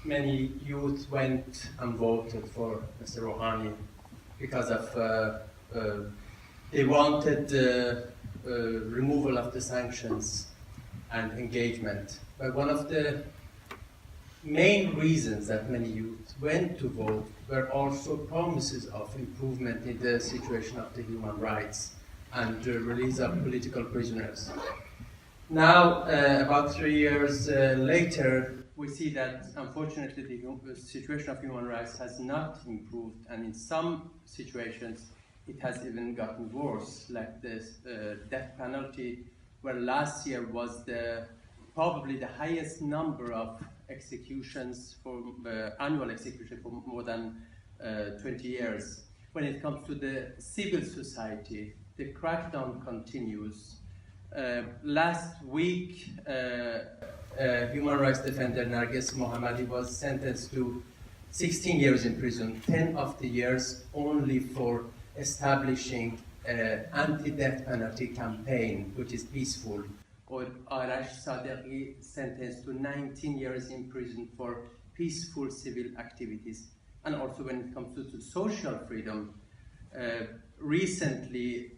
Many youth went and voted for Mr. Rouhani because of they wanted removal of the sanctions and engagement. But one of the main reasons that many youth went to vote were also promises of improvement in the situation of the human rights and the release of political prisoners. Now, about 3 years later, we see that unfortunately the situation of human rights has not improved, and in some situations it has even gotten worse, like the death penalty, where last year was probably the highest number of executions for annual execution for more than 20 years. When it comes to the civil society, the crackdown continues. Last week, human rights defender Narges Mohammadi was sentenced to 16 years in prison, 10 of the years only for establishing an anti-death penalty campaign, which is peaceful. Or Arash Sadeghi sentenced to 19 years in prison for peaceful civil activities. And also when it comes to social freedom, recently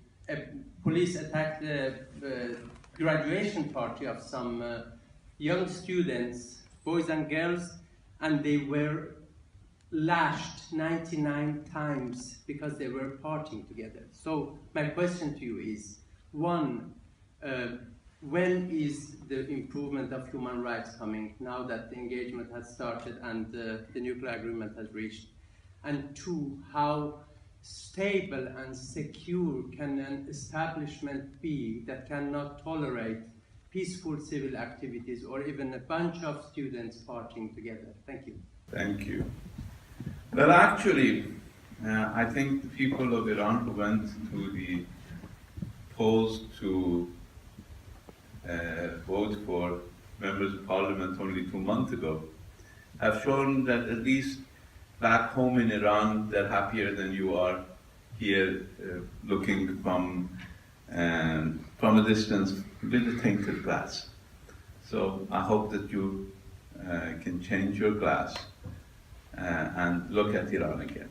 police attacked the graduation party of some young students, boys and girls, and they were lashed 99 times because they were partying together. So my question to you is, one, when is the improvement of human rights coming now that the engagement has started and the nuclear agreement has reached? And two, how stable and secure can an establishment be that cannot tolerate peaceful civil activities or even a bunch of students partying together? Thank you. Thank you. Well, actually, I think the people of Iran who went to the polls to vote for members of parliament only 2 months ago have shown that at least back home in Iran, they're happier than you are here looking from a distance with a tainted glass. So I hope that you can change your glass and look at Iran again.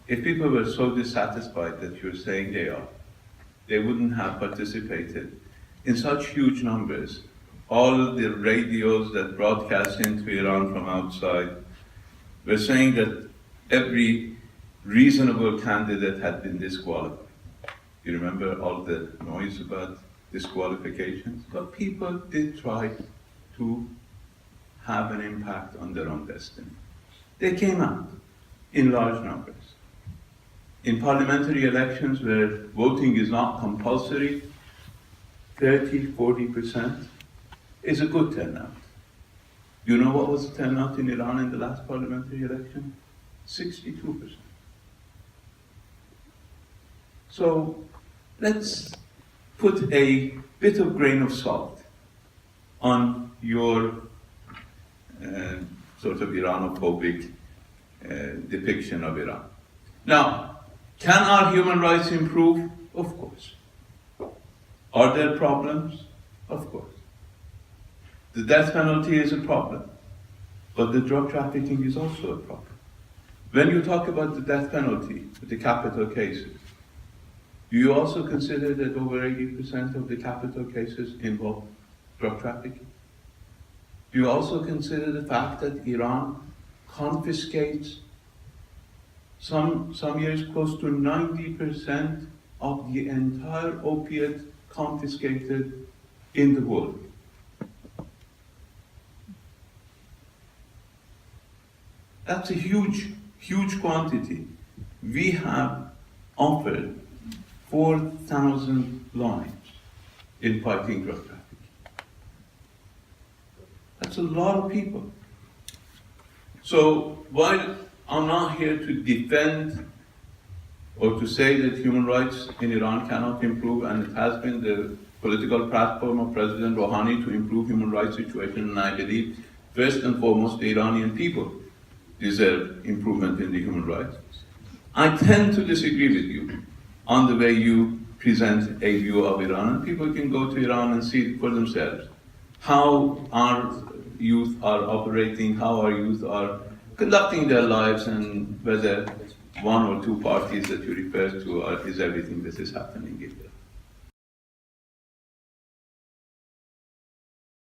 If people were so dissatisfied that you're saying they are, they wouldn't have participated in such huge numbers. All the radios that broadcast into Iran from outside were saying that every reasonable candidate had been disqualified. You remember all the noise about disqualifications? But people did try to have an impact on their own destiny. They came out in large numbers. In parliamentary elections where voting is not compulsory, 30–40% is a good turnout. Do you know what was the turnout in Iran in the last parliamentary election? 62%. So let's put a bit of grain of salt on your sort of Iranophobic depiction of Iran. Now, can our human rights improve? Of course. Are there problems? Of course. The death penalty is a problem, but the drug trafficking is also a problem. When you talk about the death penalty, the capital cases, do you also consider that over 80% of the capital cases involve drug trafficking? Do you also consider the fact that Iran confiscates some years close to 90% of the entire opiate confiscated in the world? That's a huge, huge quantity. We have offered 4,000 lives in fighting drug trafficking. That's a lot of people. So while I'm not here to defend or to say that human rights in Iran cannot improve, and it has been the political platform of President Rouhani to improve human rights situation, and I believe first and foremost the Iranian people deserve improvement in the human rights. I tend to disagree with you on the way you present a view of Iran, and people can go to Iran and see for themselves how our youth are operating, how our youth are conducting their lives, and whether one or two parties that you refer to is everything that is happening in Iran.